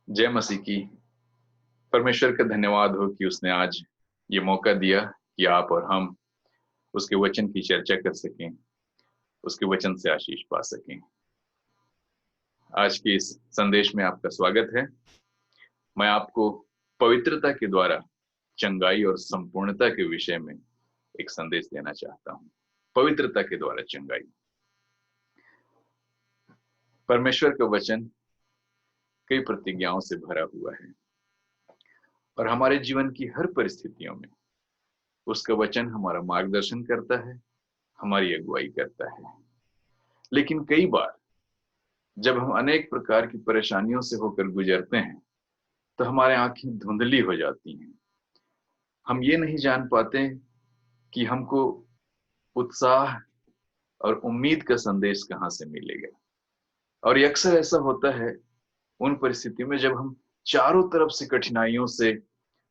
जय मसीह की। परमेश्वर का धन्यवाद हो कि उसने आज ये मौका दिया कि आप और हम उसके वचन की चर्चा कर सकें, उसके वचन से आशीष पा सकें। आज के इस संदेश में आपका स्वागत है। मैं आपको पवित्रता के द्वारा चंगाई और संपूर्णता के विषय में एक संदेश देना चाहता हूं। पवित्रता के द्वारा चंगाई। परमेश्वर का वचन कई प्रतिज्ञाओं से भरा हुआ है और हमारे जीवन की हर परिस्थितियों में उसका वचन हमारा मार्गदर्शन करता है, हमारी अगुवाई करता है। लेकिन कई बार जब हम अनेक प्रकार की परेशानियों से होकर गुजरते हैं तो हमारे आंखें धुंधली हो जाती हैं। हम ये नहीं जान पाते कि हमको उत्साह और उम्मीद का संदेश कहां से मिलेगा। और ये अक्सर ऐसा होता है उन परिस्थितियों में जब हम चारों तरफ से कठिनाइयों से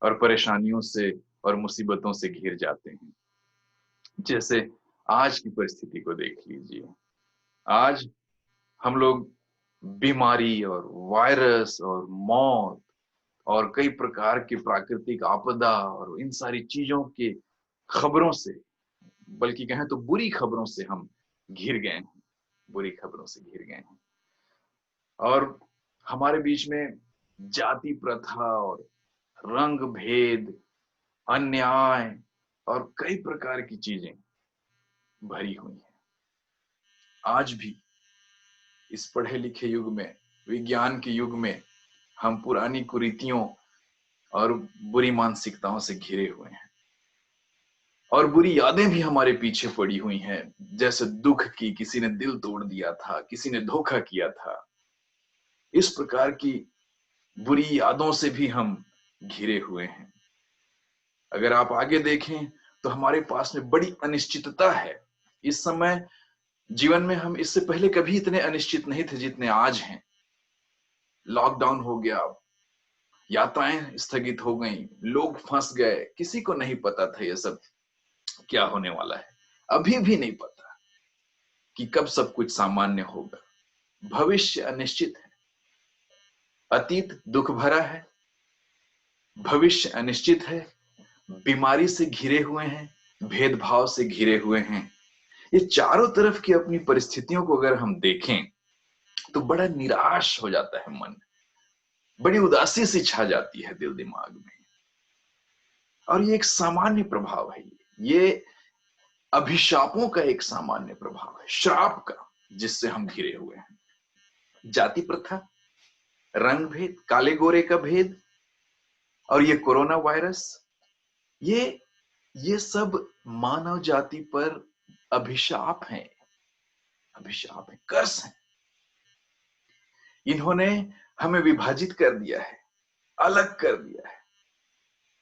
और परेशानियों से और मुसीबतों से घिर जाते हैं। जैसे आज की परिस्थिति को देख लीजिए। आज हम लोग बीमारी और वायरस और मौत और कई प्रकार की प्राकृतिक आपदा और इन सारी चीजों की खबरों से, बल्कि कहें तो बुरी खबरों से हम घिर गए हैं। बुरी खबरों से घिर गए हैं और हमारे बीच में जाति प्रथा और रंग भेद, अन्याय और कई प्रकार की चीजें भरी हुई हैं। आज भी इस पढ़े लिखे युग में, विज्ञान के युग में, हम पुरानी कुरीतियों और बुरी मानसिकताओं से घिरे हुए हैं और बुरी यादें भी हमारे पीछे पड़ी हुई हैं। जैसे दुख की, किसी ने दिल तोड़ दिया था, किसी ने धोखा किया था। इस प्रकार की बुरी यादों से भी हम घिरे हुए हैं। अगर आप आगे देखें तो हमारे पास में बड़ी अनिश्चितता है। इस समय जीवन में हम इससे पहले कभी इतने अनिश्चित नहीं थे जितने आज हैं। लॉकडाउन हो गया, यात्राएं स्थगित हो गई, लोग फंस गए, किसी को नहीं पता था ये सब क्या होने वाला है। अभी भी नहीं पता कि कब सब कुछ सामान्य होगा। भविष्य अनिश्चित है। अतीत दुख भरा है, भविष्य अनिश्चित है। बीमारी से घिरे हुए हैं, भेदभाव से घिरे हुए हैं। ये चारों तरफ की अपनी परिस्थितियों को अगर हम देखें तो बड़ा निराश हो जाता है मन, बड़ी उदासी सी छा जाती है दिल दिमाग में। और ये एक सामान्य प्रभाव है। ये अभिशापों का एक सामान्य प्रभाव है, श्राप का, जिससे हम घिरे हुए हैं। जाति प्रथा, रंग भेद, काले गोरे का भेद और ये कोरोना वायरस, ये सब मानव जाति पर अभिशाप हैं। अभिशाप है, कर्स है। इन्होंने हमें विभाजित कर दिया है, अलग कर दिया है,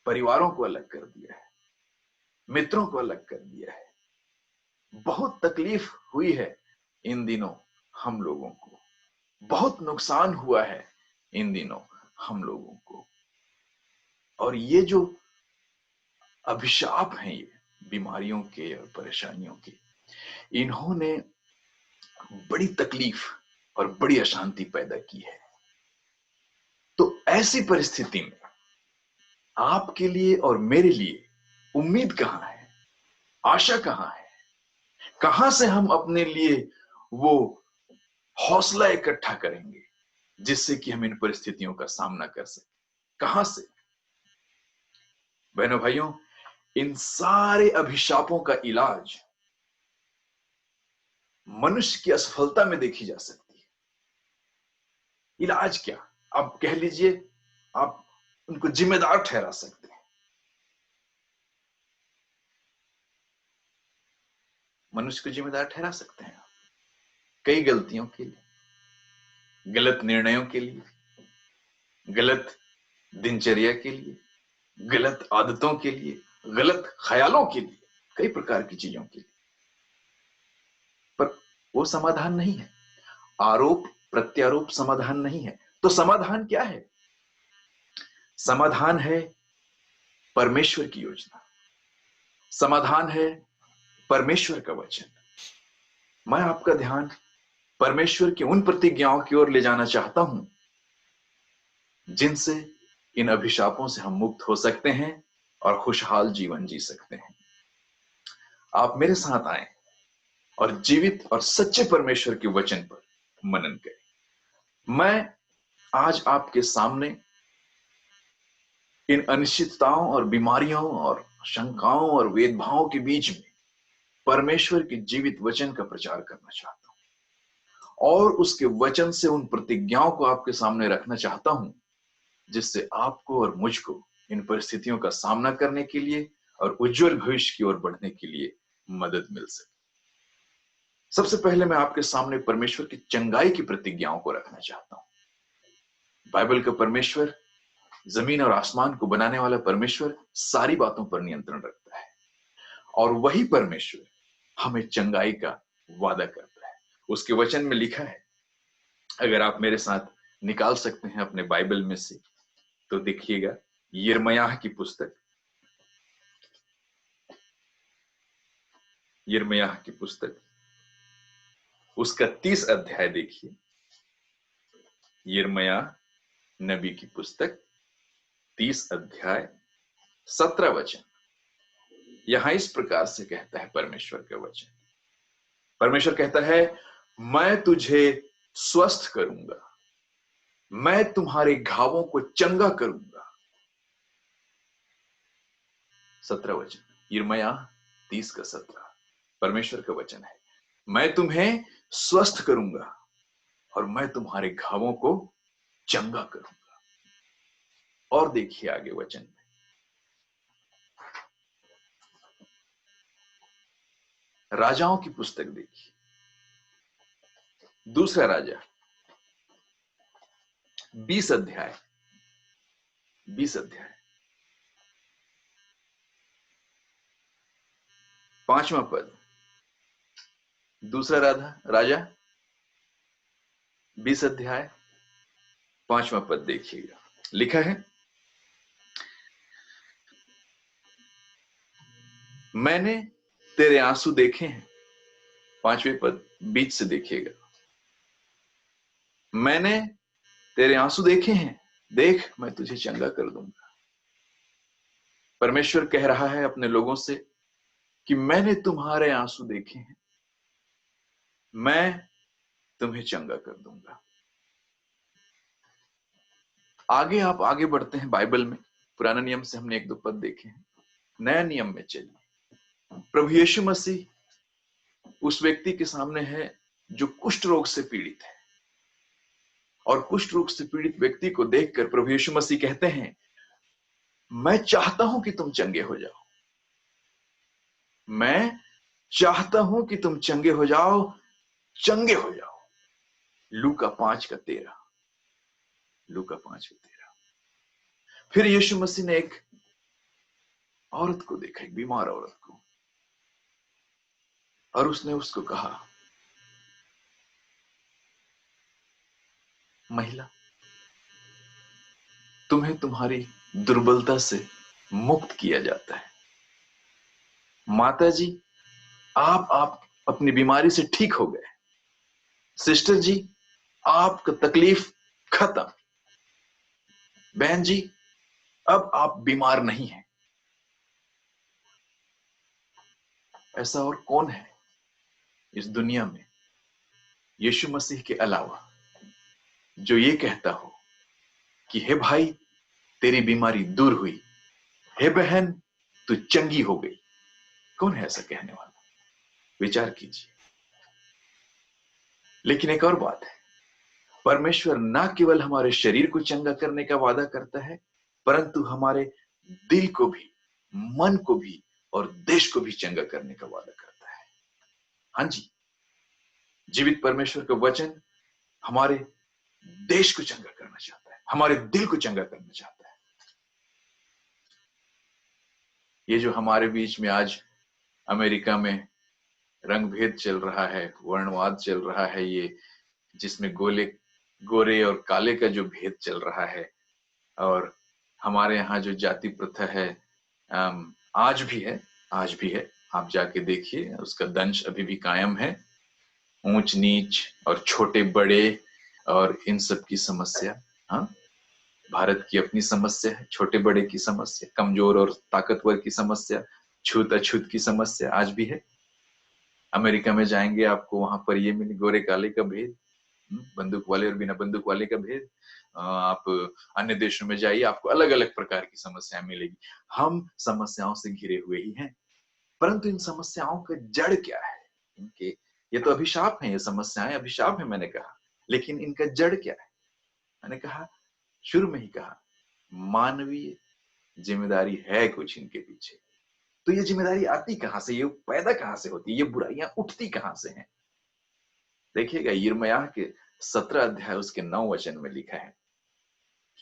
परिवारों को अलग कर दिया है, मित्रों को अलग कर दिया है। बहुत तकलीफ हुई है इन दिनों हम लोगों को, बहुत नुकसान हुआ है इन दिनों हम लोगों को। और ये जो अभिशाप हैं, ये बीमारियों के और परेशानियों के, इन्होंने बड़ी तकलीफ और बड़ी अशांति पैदा की है। तो ऐसी परिस्थिति में आपके लिए और मेरे लिए उम्मीद कहां है, आशा कहां है? कहां से हम अपने लिए वो हौसला इकट्ठा करेंगे जिससे कि हम इन परिस्थितियों का सामना कर सकें? कहां से? बहनों भाइयों, इन सारे अभिशापों का इलाज मनुष्य की असफलता में देखी जा सकती है। इलाज क्या? आप कह लीजिए, आप उनको जिम्मेदार ठहरा सकते हैं। मनुष्य को जिम्मेदार ठहरा सकते हैं कई गलतियों के लिए, गलत निर्णयों के लिए, गलत दिनचर्या के लिए, गलत आदतों के लिए, गलत ख्यालों के लिए, कई प्रकार की चीजों के लिए। पर वो समाधान नहीं है। आरोप प्रत्यारोप समाधान नहीं है। तो समाधान क्या है? समाधान है परमेश्वर की योजना, समाधान है परमेश्वर का वचन। मैं आपका ध्यान परमेश्वर की उन प्रतिज्ञाओं की ओर ले जाना चाहता हूं जिनसे इन अभिशापों से हम मुक्त हो सकते हैं और खुशहाल जीवन जी सकते हैं। आप मेरे साथ आए और जीवित और सच्चे परमेश्वर के वचन पर मनन करें। मैं आज आपके सामने इन अनिश्चितताओं और बीमारियों और शंकाओं और भेदभावों के बीच में परमेश्वर के जीवित वचन का प्रचार करना चाहता हूं और उसके वचन से उन प्रतिज्ञाओं को आपके सामने रखना चाहता हूं, जिससे आपको और मुझको इन परिस्थितियों का सामना करने के लिए और उज्जवल भविष्य की ओर बढ़ने के लिए मदद मिल सके। सबसे पहले मैं आपके सामने परमेश्वर की चंगाई की प्रतिज्ञाओं को रखना चाहता हूं। बाइबल का परमेश्वर, जमीन और आसमान को बनाने वाला परमेश्वर सारी बातों पर नियंत्रण रखता है और वही परमेश्वर हमें चंगाई का वादा करता है। उसके वचन में लिखा है, अगर आप मेरे साथ निकाल सकते हैं अपने बाइबल में से तो देखिएगा, यिर्मयाह की पुस्तक, यिर्मयाह की पुस्तक उसका 30 अध्याय देखिए। यिर्मयाह नबी की पुस्तक 30 अध्याय 17 वचन। यहां इस प्रकार से कहता है परमेश्वर का वचन। परमेश्वर कहता है, मैं तुझे स्वस्थ करूंगा, मैं तुम्हारे घावों को चंगा करूंगा। 17 वचन, यिर्मयाह 30 का 17 परमेश्वर का वचन है। मैं तुम्हें स्वस्थ करूंगा और मैं तुम्हारे घावों को चंगा करूंगा। और देखिए आगे वचन में, राजाओं की पुस्तक देखिए, दूसरा राजा 20 अध्याय 20 अध्याय 5वां पद। दूसरा राजा 20 अध्याय 5वां पद देखिएगा, लिखा है, मैंने तेरे आंसू देखे हैं। 5वें पद बीच से देखिएगा, मैंने तेरे आंसू देखे हैं, देख मैं तुझे चंगा कर दूंगा। परमेश्वर कह रहा है अपने लोगों से कि मैंने तुम्हारे आंसू देखे हैं, मैं तुम्हें चंगा कर दूंगा। आगे आप आगे बढ़ते हैं बाइबल में, पुराने नियम से हमने 1-2 पद देखे हैं, नया नियम में चलिए। प्रभु यीशु मसीह उस व्यक्ति के सामने है जो कुष्ठ रोग से पीड़ित है, और कुष्ठ रोग से पीड़ित व्यक्ति को देखकर प्रभु यीशु मसीह कहते हैं, मैं चाहता हूं कि तुम चंगे हो जाओ, मैं चाहता हूं कि तुम चंगे हो जाओ, चंगे हो जाओ। लूका 5:13, लूका 5:13। फिर यीशु मसीह ने एक औरत को देखा, एक बीमार औरत को, और उसने उसको कहा, महिला, तुम्हें तुम्हारी दुर्बलता से मुक्त किया जाता है। माता जी, आप अपनी बीमारी से ठीक हो गए। सिस्टर जी, आपका तकलीफ खत्म। बहन जी, अब आप बीमार नहीं हैं। ऐसा और कौन है इस दुनिया में यीशु मसीह के अलावा जो ये कहता हो कि हे भाई तेरी बीमारी दूर हुई, हे बहन तू चंगी हो गई? कौन है ऐसा कहने वाला? विचार कीजिए। लेकिन एक और बात है, परमेश्वर ना केवल हमारे शरीर को चंगा करने का वादा करता है, परंतु हमारे दिल को भी, मन को भी और देश को भी चंगा करने का वादा करता है। हाँ जी, जीवित परमेश्वर का वचन हमारे देश को चंगा करना चाहता है, हमारे दिल को चंगा करना चाहता है। ये जो हमारे बीच में आज अमेरिका में रंग भेद चल रहा है, वर्णवाद चल रहा है, ये जिसमें गोरे और काले का जो भेद चल रहा है, और हमारे यहाँ जो जाति प्रथा है, आज भी है। आप जाके देखिए, उसका दंश अभी भी कायम है। ऊंच नीच और छोटे बड़े और इन सब की समस्या। हाँ, भारत की अपनी समस्या है, छोटे बड़े की समस्या, कमजोर और ताकतवर की समस्या, छूत अछूत की समस्या आज भी है। अमेरिका में जाएंगे आपको वहां पर ये मिले गोरे काले का भेद, बंदूक वाले और बिना बंदूक वाले का भेद। आप अन्य देशों में जाइए, आपको अलग अलग प्रकार की समस्याएं मिलेगी। हम समस्याओं से घिरे हुए ही हैं, परंतु इन समस्याओं का जड़ क्या है? इनके ये तो अभिशाप है, ये समस्याएं अभिशाप है मैंने कहा, लेकिन इनका जड़ क्या है? मैंने कहा, शुरू में ही कहा, मानवीय जिम्मेदारी है कुछ इनके पीछे। तो ये जिम्मेदारी आती कहां से, ये पैदा कहां से होती है, ये बुराइयां उठती कहां से हैं? देखिएगा यिर्मयाह के 17 अध्याय उसके 9 वचन में लिखा है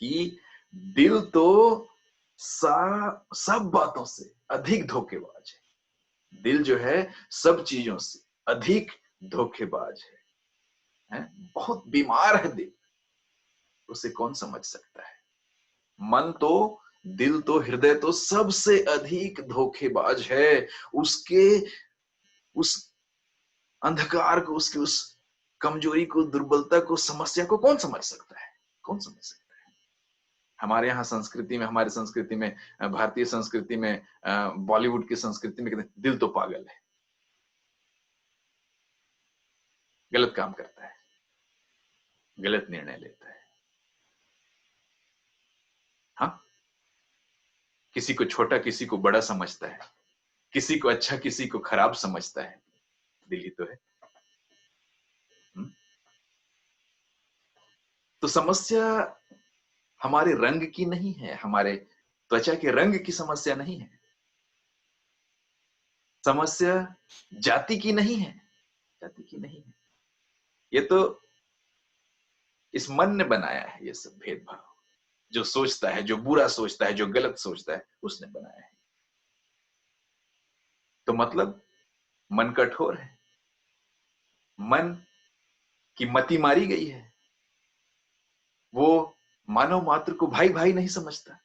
कि दिल तो सब बातों से अधिक धोखेबाज है। दिल जो है सब चीजों से अधिक धोखेबाज है? बहुत बीमार है दिल, उसे कौन समझ सकता है? मन तो, दिल तो, हृदय तो सबसे अधिक धोखेबाज है। उसके उस अंधकार को, उसकी उस कमजोरी को, दुर्बलता को, समस्या को कौन समझ सकता है? कौन समझ सकता है? हमारे यहाँ संस्कृति में, हमारी संस्कृति में, भारतीय संस्कृति में, बॉलीवुड की संस्कृति में कहते हैं दिल तो पागल है, गलत काम करता है, गलत निर्णय लेता है। हाँ, किसी को छोटा किसी को बड़ा समझता है, किसी को अच्छा किसी को खराब समझता है। दिल ही तो है। तो समस्या हमारे रंग की नहीं है, हमारे त्वचा के रंग की समस्या नहीं है। समस्या जाति की नहीं है, जाति की नहीं है। ये तो इस मन ने बनाया है, ये सब भेदभाव। जो सोचता है, जो बुरा सोचता है, जो गलत सोचता है, उसने बनाया है। तो मतलब मन कठोर है, मन की मति मारी गई है। वो मानव मात्र को भाई भाई नहीं समझता,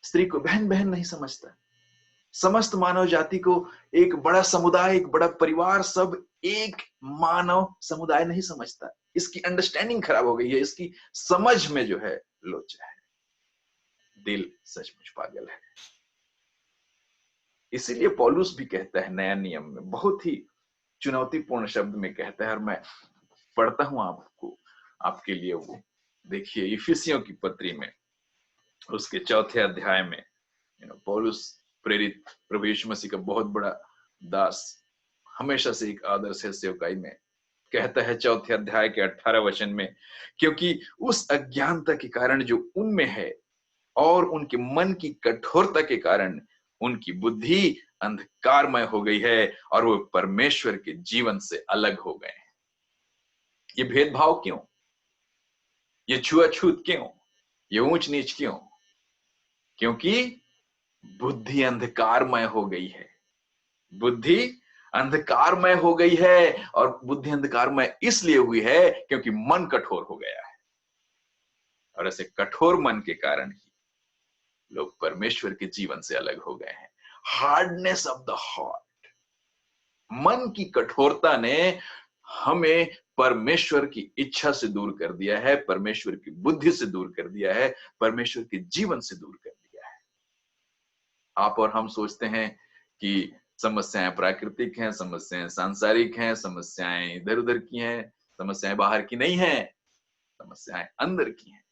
स्त्री को बहन बहन नहीं समझता, समस्त मानव जाति को एक बड़ा समुदाय, एक बड़ा परिवार, सब एक मानव समुदाय नहीं समझता। इसकी अंडरस्टैंडिंग खराब हो गई है, इसकी समझ में जो है लोचा है। दिल सचमुच पागल है। इसीलिए पौलुस भी कहता है नया नियम में, बहुत ही चुनौतीपूर्ण शब्द में कहता है, और मैं पढ़ता हूं आपको, आपके लिए वो देखिए, इफिसियों की पत्री में उसके 4थे अध्याय में पौलुस प्रेरित प्रभु यीशु मसीह का बहुत बड़ा दास, हमेशा से एक आदर्श है सेवकाई में, कहता है 4थे अध्याय के 18 वचन में, क्योंकि उस अज्ञानता के कारण जो उनमें है और उनके मन की कठोरता के कारण उनकी बुद्धि अंधकारमय हो गई है और वो परमेश्वर के जीवन से अलग हो गए हैं। ये भेदभाव क्यों? ये छुआछूत क्यों? ये ऊंच नीच क्यों? क्योंकि बुद्धि अंधकारमय हो गई है। बुद्धि अंधकारमय हो गई है, और बुद्धि अंधकारमय इसलिए हुई है क्योंकि मन कठोर हो गया है। और ऐसे कठोर मन के कारण ही लोग परमेश्वर के जीवन से अलग हो गए हैं। हार्डनेस ऑफ द हार्ट, मन की कठोरता ने हमें परमेश्वर की इच्छा से दूर कर दिया है, परमेश्वर की बुद्धि से दूर कर दिया है, परमेश्वर के जीवन से दूर कर दिया है। आप और हम सोचते हैं कि समस्याएं प्राकृतिक हैं, समस्याएं सांसारिक हैं, समस्याएं इधर उधर की हैं, समस्याएं बाहर की नहीं हैं, समस्याएं अंदर की हैं।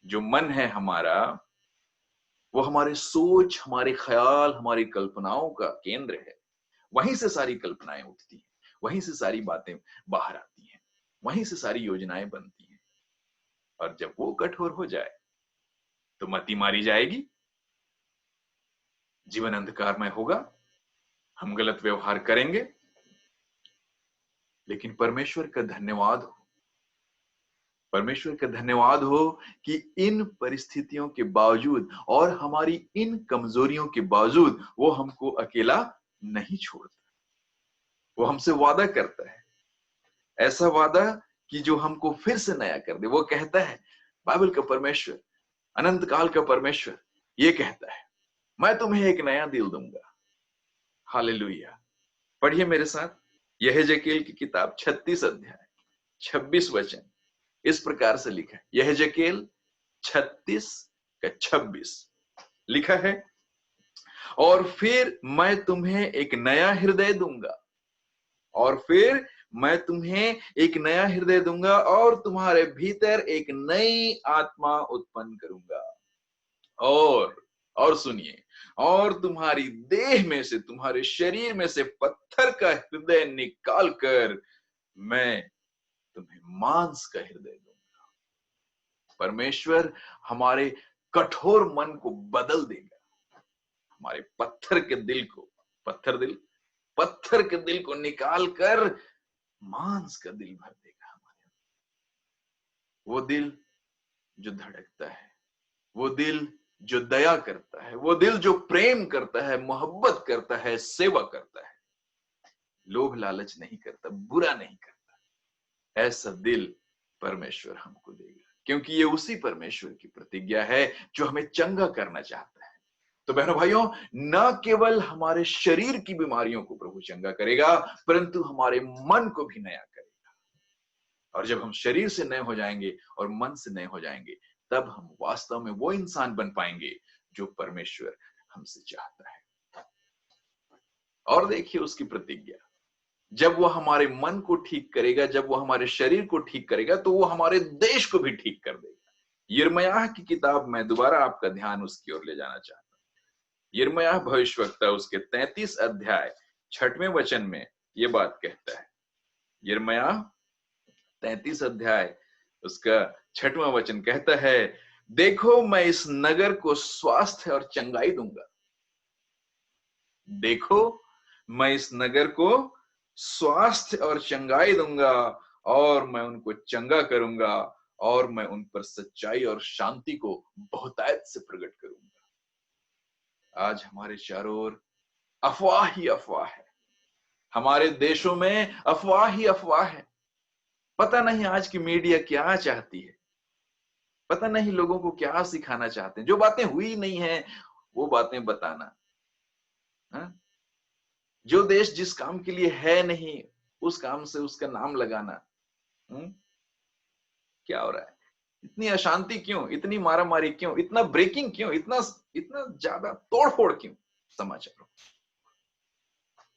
जो मन है हमारा, वो हमारे सोच, हमारे ख्याल, हमारी कल्पनाओं का केंद्र है। वहीं से सारी कल्पनाएं उठती हैं, वहीं से सारी बातें बाहर आती हैं, वहीं से सारी योजनाएं बनती हैं। और जब वो कठोर हो जाए तो मति मारी जाएगी, जीवन अंधकारमय होगा, हम गलत व्यवहार करेंगे। लेकिन परमेश्वर का धन्यवाद हो, परमेश्वर का धन्यवाद हो कि इन परिस्थितियों के बावजूद और हमारी इन कमजोरियों के बावजूद वो हमको अकेला नहीं छोड़ता। वो हमसे वादा करता है, ऐसा वादा कि जो हमको फिर से नया कर दे। वो कहता है, बाइबल का परमेश्वर, अनंत काल का परमेश्वर ये कहता है, मैं तुम्हें एक नया दिल दूंगा। हालेलुया। पढ़िए मेरे साथ यहेजकेल की किताब 36 अध्याय 26 वचन। इस प्रकार से लिखा है, यहेजकेल 36 का 26 लिखा है, और फिर मैं तुम्हें एक नया हृदय दूंगा, और फिर मैं तुम्हें एक नया हृदय दूंगा और तुम्हारे भीतर एक नई आत्मा उत्पन्न करूंगा। और सुनिए, और तुम्हारी देह में से, तुम्हारे शरीर में से पत्थर का हृदय निकाल कर मैं तुम्हें मांस का हृदय दूंगा। परमेश्वर हमारे कठोर मन को बदल देगा, हमारे पत्थर के दिल को, पत्थर के दिल को निकाल कर मांस का दिल भर देगा हमारे। वो दिल जो धड़कता है, वो दिल जो दया करता है, वो दिल जो प्रेम करता है, मोहब्बत करता है, सेवा करता है, लोभ लालच नहीं करता, बुरा नहीं करता, ऐसा दिल परमेश्वर हमको देगा, क्योंकि ये उसी परमेश्वर की प्रतिज्ञा है जो हमें चंगा करना चाहता है। तो बहनों भाइयों, न केवल हमारे शरीर की बीमारियों को प्रभु चंगा करेगा, परंतु हमारे मन को भी नया करेगा। और जब हम शरीर से नए हो जाएंगे और मन से नए हो जाएंगे, तब हम वास्तव में वो इंसान बन पाएंगे जो परमेश्वर हमसे चाहता है। और देखिए उसकी प्रतिज्ञा, जब वो हमारे मन को ठीक करेगा, जब वो हमारे शरीर को ठीक करेगा, तो वो हमारे देश को भी ठीक कर देगा। यिर्मयाह की किताब में दोबारा आपका ध्यान उसकी ओर ले जाना चाहता हूं। यिर्मयाह भविष्यवक्ता उसके 33 अध्याय 6वें वचन में ये बात कहता है। यिर्मयाह 33 अध्याय उसका 6वां वचन कहता है, देखो मैं इस नगर को स्वास्थ्य और चंगाई दूंगा। देखो मैं इस नगर को स्वास्थ्य और चंगाई दूंगा, और मैं उनको चंगा करूंगा, और मैं उन पर सच्चाई और शांति को बहुतायत से प्रकट करूंगा। आज हमारे चारों ओर अफवाह ही अफवाह है, हमारे देशों में अफवाह ही अफवाह है। पता नहीं आज की मीडिया क्या चाहती है, पता नहीं लोगों को क्या सिखाना चाहते हैं। जो बातें हुई नहीं है वो बातें बताना, हा? जो देश जिस काम के लिए है नहीं, उस काम से उसका नाम लगाना। क्या हो रहा है? इतनी अशांति क्यों, इतनी मारामारी क्यों, इतना ब्रेकिंग क्यों, इतना इतना ज्यादा तोड़फोड़ क्यों समाचारों?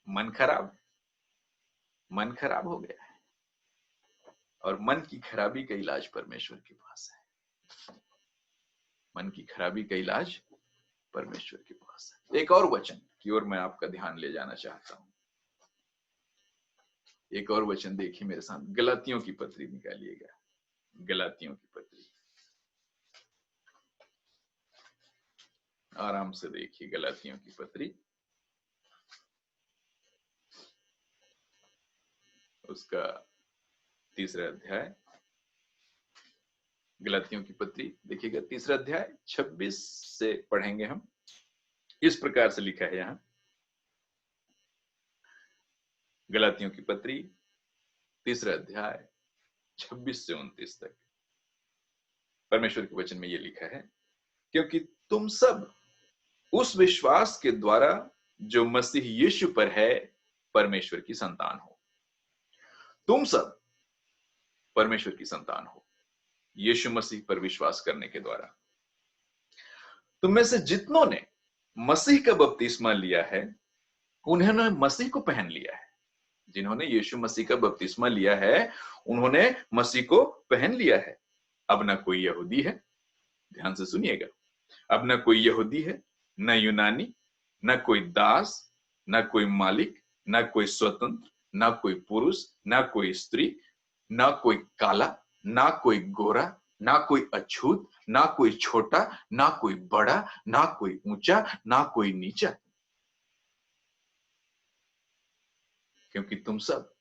मन खराब हो गया है, और मन की खराबी का इलाज परमेश्वर के पास है। मन की खराबी का इलाज परमेश्वर के पास है। एक और वचन की ओर मैं आपका ध्यान ले जाना चाहता हूं। एक और वचन देखिए मेरे साथ, गलातियों की पत्री निकालिएगा। गलातियों की पत्री, आराम से देखिए, गलातियों की पत्री उसका 3रा अध्याय, गलातियों की पत्री देखिएगा 3रा अध्याय 26 से पढ़ेंगे हम। इस प्रकार से लिखा है यहां, गलातियों की पत्री 3रा अध्याय 26 से 29 तक परमेश्वर के वचन में यह लिखा है, क्योंकि तुम सब उस विश्वास के द्वारा जो मसीह यीशु पर है परमेश्वर की संतान हो। तुम सब परमेश्वर की संतान हो यीशु मसीह पर विश्वास करने के द्वारा। तुम में से जितनों ने मसीह का बपतिस्मा लिया है, उन्होंने मसीह को पहन लिया है। जिन्होंने यीशु मसीह का बपतिस्मा लिया है, उन्होंने मसीह को पहन लिया है। अब ना कोई यहूदी है, ध्यान से सुनिएगा, अब ना कोई यहूदी है, न यूनानी, न कोई दास, न कोई मालिक, न कोई स्वतंत्र, न कोई पुरुष, न कोई स्त्री, न कोई काला, ना कोई गोरा, ना कोई अछूत, ना कोई छोटा, ना कोई बड़ा, ना कोई ऊंचा, ना कोई नीचा, क्योंकि तुम सब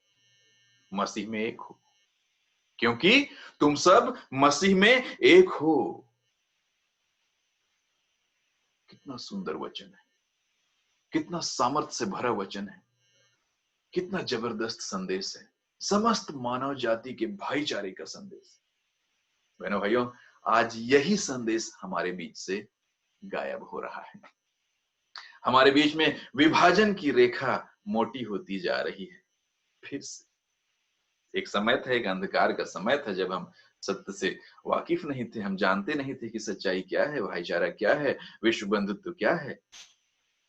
मसीह में एक हो। क्योंकि तुम सब मसीह में एक हो। कितना सुंदर वचन है, कितना सामर्थ्य से भरा वचन है, कितना जबरदस्त संदेश है, समस्त मानव जाति के भाईचारे का संदेश। बहनों भाइयों, आज यही संदेश हमारे बीच से गायब हो रहा है। हमारे बीच में विभाजन की रेखा मोटी होती जा रही है। फिर से एक समय था, एक अंधकार का समय था, जब हम सत्य से वाकिफ नहीं थे, हम जानते नहीं थे कि सच्चाई क्या है, भाईचारा क्या है, विश्व बंधुत्व क्या है।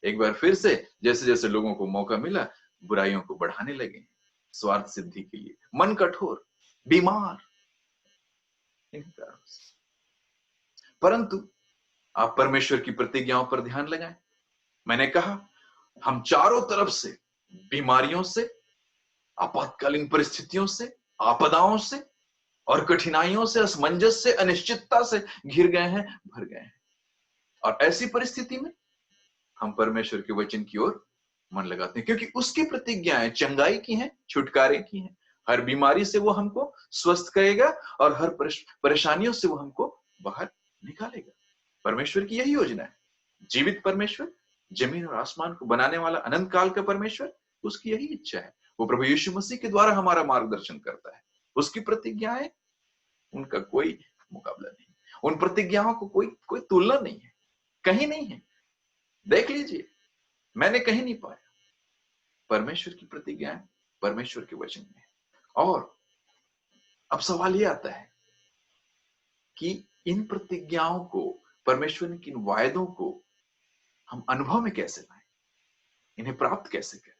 एक बार फिर से जैसे जैसे लोगों को मौका मिला, बुराइयों को बढ़ाने लगे, स्वार्थ सिद्धि के लिए, मन कठोर, बीमार, इन्हीं कारणों से। परंतु आप परमेश्वर की प्रतिज्ञाओं पर ध्यान लगाएं। मैंने कहा, हम चारों तरफ से बीमारियों से, आपातकालीन परिस्थितियों से, आपदाओं से और कठिनाइयों से, असमंजस से, अनिश्चितता से घिर गए हैं, भर गए हैं। और ऐसी परिस्थिति में हम परमेश्वर के वचन की ओर मन लगाते हैं, क्योंकि उसकी प्रतिज्ञाएं चंगाई की हैं, छुटकारे की हैं। हर बीमारी से वो हमको स्वस्थ करेगा और हर परेशानियों से वो हमको बाहर निकालेगा। परमेश्वर की यही योजना है। जीवित परमेश्वर, जमीन और आसमान को बनाने वाला अनंत काल का परमेश्वर, उसकी यही इच्छा है। वो प्रभु यीशु मसीह के द्वारा हमारा मार्गदर्शन करता है। उसकी प्रतिज्ञाएं, उनका कोई मुकाबला नहीं, उन प्रतिज्ञाओं को कोई कोई तुलना नहीं है, कहीं नहीं है। देख लीजिए, मैंने कहीं नहीं पाया। परमेश्वर की प्रतिज्ञाएं परमेश्वर के वचन में। और अब सवाल ये आता है कि इन प्रतिज्ञाओं को, परमेश्वर के इन वायदों को हम अनुभव में कैसे लाएं, इन्हें प्राप्त कैसे करें।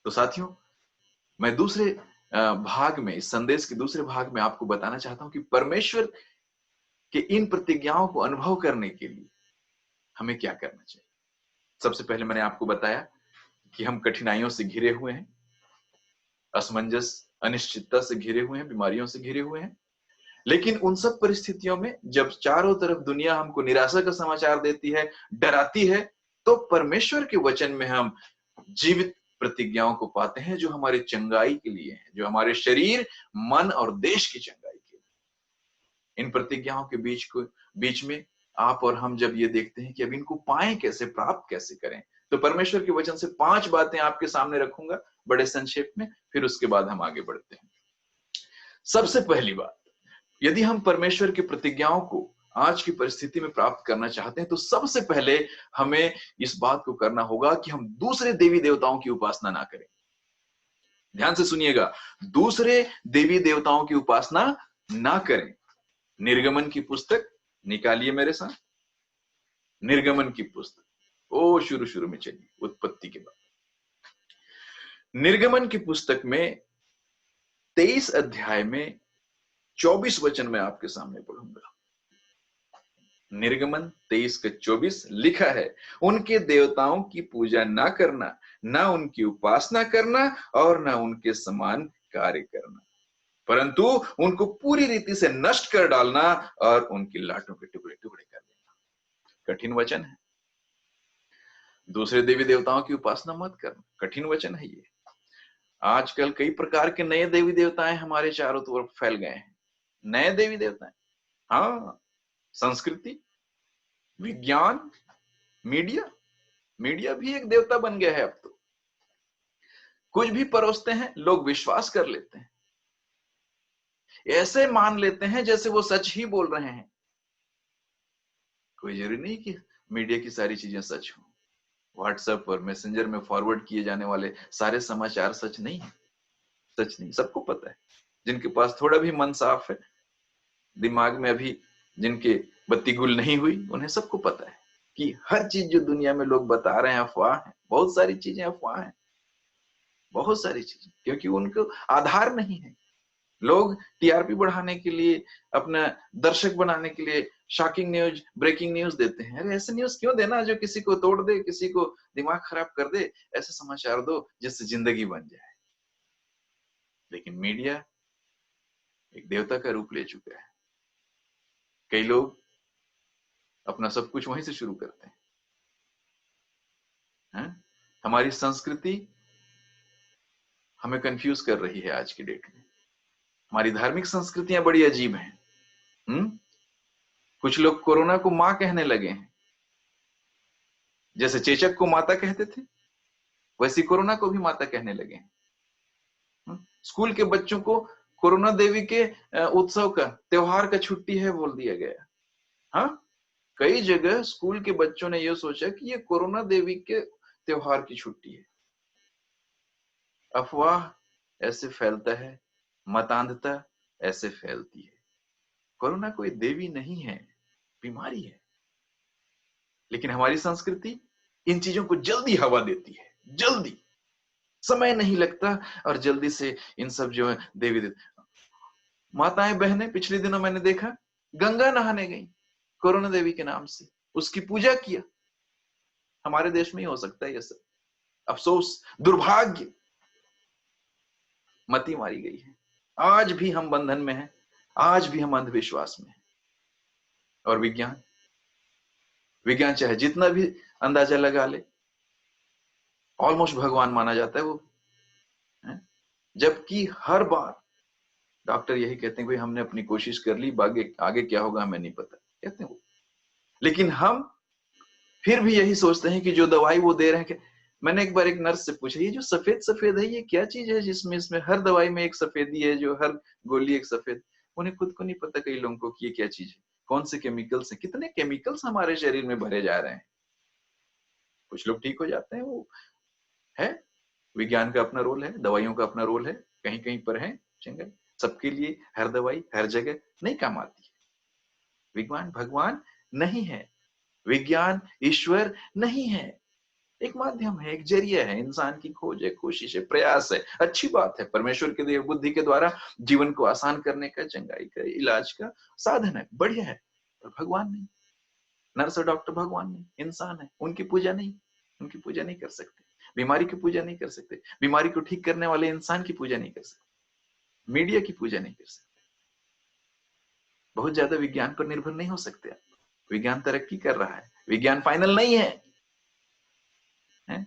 तो साथियों, मैं दूसरे भाग में, इस संदेश के दूसरे भाग में आपको बताना चाहता हूं कि परमेश्वर के इन प्रतिज्ञाओं को अनुभव करने के लिए हमें क्या करना चाहिए। सबसे पहले मैंने आपको बताया कि हम कठिनाइयों से घिरे हुए हैं, असमंजस, अनिश्चितता से घिरे हुए हैं, बीमारियों से घिरे हुए हैं। लेकिन उन सब परिस्थितियों में जब चारों तरफ दुनिया हमको निराशा का समाचार देती है, डराती है, तो परमेश्वर के वचन में हम जीवित प्रतिज्ञाओं को पाते हैं, जो हमारे चंगाई के लिए है, जो हमारे शरीर, मन और देश की चंगाई के लिए। इन प्रतिज्ञाओं के बीच में आप और हम जब ये देखते हैं कि अब इनको पाएं कैसे, प्राप्त कैसे करें, तो परमेश्वर के वचन से 5 बातें आपके सामने रखूंगा बड़े संक्षेप में, फिर उसके बाद हम आगे बढ़ते हैं। सबसे पहली बात, यदि हम परमेश्वर की प्रतिज्ञाओं को आज की परिस्थिति में प्राप्त करना चाहते हैं, तो सबसे पहले हमें इस बात को करना होगा कि हम दूसरे देवी देवताओं की उपासना ना करें। ध्यान से सुनिएगा, दूसरे देवी देवताओं की उपासना ना करें। निर्गमन की पुस्तक निकालिए मेरे साथ। निर्गमन की पुस्तक, शुरू में चलिए, उत्पत्ति के बाद। निर्गमन की पुस्तक में 23 अध्याय में 24 वचन मैं आपके सामने पढ़ूंगा। निर्गमन 23:24 लिखा है, उनके देवताओं की पूजा ना करना, ना उनकी उपासना करना और ना उनके समान कार्य करना, परंतु उनको पूरी रीति से नष्ट कर डालना और उनकी लाटों के टुकड़े टुकड़े कर देना। कठिन वचन है। दूसरे देवी देवताओं की उपासना मत करना, कठिन वचन है ये। आजकल कई प्रकार के नए देवी देवताएं हमारे चारों तरफ फैल गए हैं। नए देवी देवताएं, हाँ, संस्कृति, विज्ञान, मीडिया भी एक देवता बन गया है अब तो। कुछ भी परोसते हैं, लोग विश्वास कर लेते हैं, ऐसे मान लेते हैं जैसे वो सच ही बोल रहे हैं। कोई जरूरी नहीं कि मीडिया की सारी चीजें सच हो। व्हाट्सएप और मैसेंजर में फॉरवर्ड किए जाने वाले सारे समाचार सच नहीं है, सच नहीं, सबको पता है। जिनके पास थोड़ा भी मन साफ है, दिमाग में अभी जिनके बत्ती गुल नहीं हुई, उन्हें सबको पता है कि हर चीज जो दुनिया में लोग बता रहे हैं अफवाह है। बहुत सारी चीजें अफवाह है, बहुत सारी चीजें, क्योंकि उनको आधार नहीं है। लोग टीआरपी बढ़ाने के लिए, अपना दर्शक बनाने के लिए शॉकिंग न्यूज, ब्रेकिंग न्यूज देते हैं। अरे ऐसे न्यूज क्यों देना जो किसी को तोड़ दे, किसी को दिमाग खराब कर दे। ऐसे समाचार दो जिससे जिंदगी बन जाए। लेकिन मीडिया एक देवता का रूप ले चुका है। कई लोग अपना सब कुछ वहीं से शुरू करते हैं। हमारी संस्कृति हमें कंफ्यूज कर रही है आज की डेट में। हमारी धार्मिक संस्कृतियां बड़ी अजीब हैं। कुछ लोग कोरोना को मां कहने लगे हैं। जैसे चेचक को माता कहते थे, वैसी कोरोना को भी माता कहने लगे हैं। स्कूल के बच्चों को कोरोना देवी के उत्सव का, त्योहार का छुट्टी है बोल दिया गया। हाँ, कई जगह स्कूल के बच्चों ने यह सोचा कि ये कोरोना देवी के त्योहार की छुट्टी है। अफवाह ऐसे फैलता है, मतांधता ऐसे फैलती है। कोरोना कोई देवी नहीं है, बीमारी है। लेकिन हमारी संस्कृति इन चीजों को जल्दी हवा देती है, जल्दी, समय नहीं लगता और जल्दी से इन सब जो है देवी देवी। माताएं बहनें पिछले दिनों मैंने देखा गंगा नहाने गई कोरोना देवी के नाम से, उसकी पूजा किया। हमारे देश में ही हो सकता है ये सब। अफसोस, दुर्भाग्य, मती मारी गई है। आज भी हम बंधन में हैं, आज भी हम अंधविश्वास में हैं। और विज्ञान विज्ञान चाहे जितना भी अंदाजा लगा ले, ऑलमोस्ट भगवान माना जाता है वो, जबकि हर बार डॉक्टर यही कहते हैं भाई हमने अपनी कोशिश कर ली, आगे आगे क्या होगा हमें नहीं पता, कहते हैं वो। लेकिन हम फिर भी यही सोचते हैं कि जो दवाई वो दे रहे हैं। मैंने एक बार एक नर्स से पूछा, ये जो सफेद सफेद है ये क्या चीज है जिसमें इसमें हर दवाई में एक सफेदी है, जो हर गोली एक सफेद। उन्हें खुद को नहीं पता कई लोगों को कि ये क्या चीज है, कौन से केमिकल्स है, कितने केमिकल्स हमारे शरीर में भरे जा रहे हैं। कुछ लोग ठीक हो जाते हैं, वो है, विज्ञान का अपना रोल है, दवाइयों का अपना रोल है, कहीं कहीं पर है चंगा। सबके लिए हर दवाई हर जगह नहीं काम आती है। विज्ञान भगवान नहीं है, विज्ञान ईश्वर नहीं है, एक माध्यम है, एक जरिया है, इंसान की खोज है, कोशिश है, प्रयास है। अच्छी बात है, परमेश्वर के दिए बुद्धि के द्वारा जीवन को आसान करने का, चंगाई का, इलाज का साधन है, बढ़िया है। पर भगवान नहीं, नर्स और डॉक्टर भगवान नहीं, इंसान है, उनकी पूजा नहीं, उनकी पूजा नहीं कर सकते, बीमारी की पूजा नहीं कर सकते, बीमारी को ठीक करने वाले इंसान की पूजा नहीं कर सकते, मीडिया की पूजा नहीं कर सकते। बहुत ज्यादा विज्ञान पर निर्भर नहीं हो सकते आप। विज्ञान तरक्की कर रहा है, विज्ञान फाइनल नहीं है, है?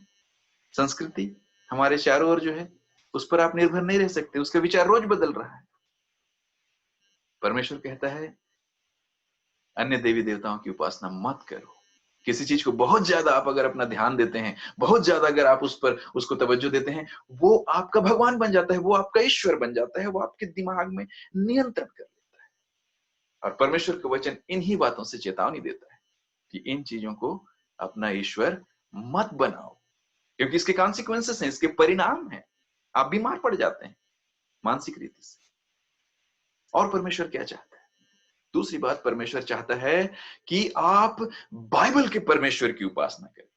संस्कृति हमारे चारों ओर जो है उस पर आप निर्भर नहीं रह सकते, उसका विचार रोज बदल रहा है। परमेश्वर कहता है अन्य देवी देवताओं की उपासना मत करो। किसी चीज को बहुत ज्यादा आप अगर अपना ध्यान देते हैं, बहुत ज्यादा अगर आप उस पर उसको तवज्जो देते हैं, वो आपका भगवान बन जाता है, वो आपका ईश्वर बन जाता है, वो आपके दिमाग में नियंत्रण कर लेता है। और परमेश्वर का वचन इन्हीं बातों से चेतावनी देता है कि इन चीजों को अपना ईश्वर मत बनाओ, क्योंकि इसके कॉन्सिक्वेंसेस हैं, इसके परिणाम हैं, आप बीमार पड़ जाते हैं मानसिक रीति से। और परमेश्वर क्या चाहता है? दूसरी बात, परमेश्वर चाहता है कि आप बाइबल के परमेश्वर की उपासना करें।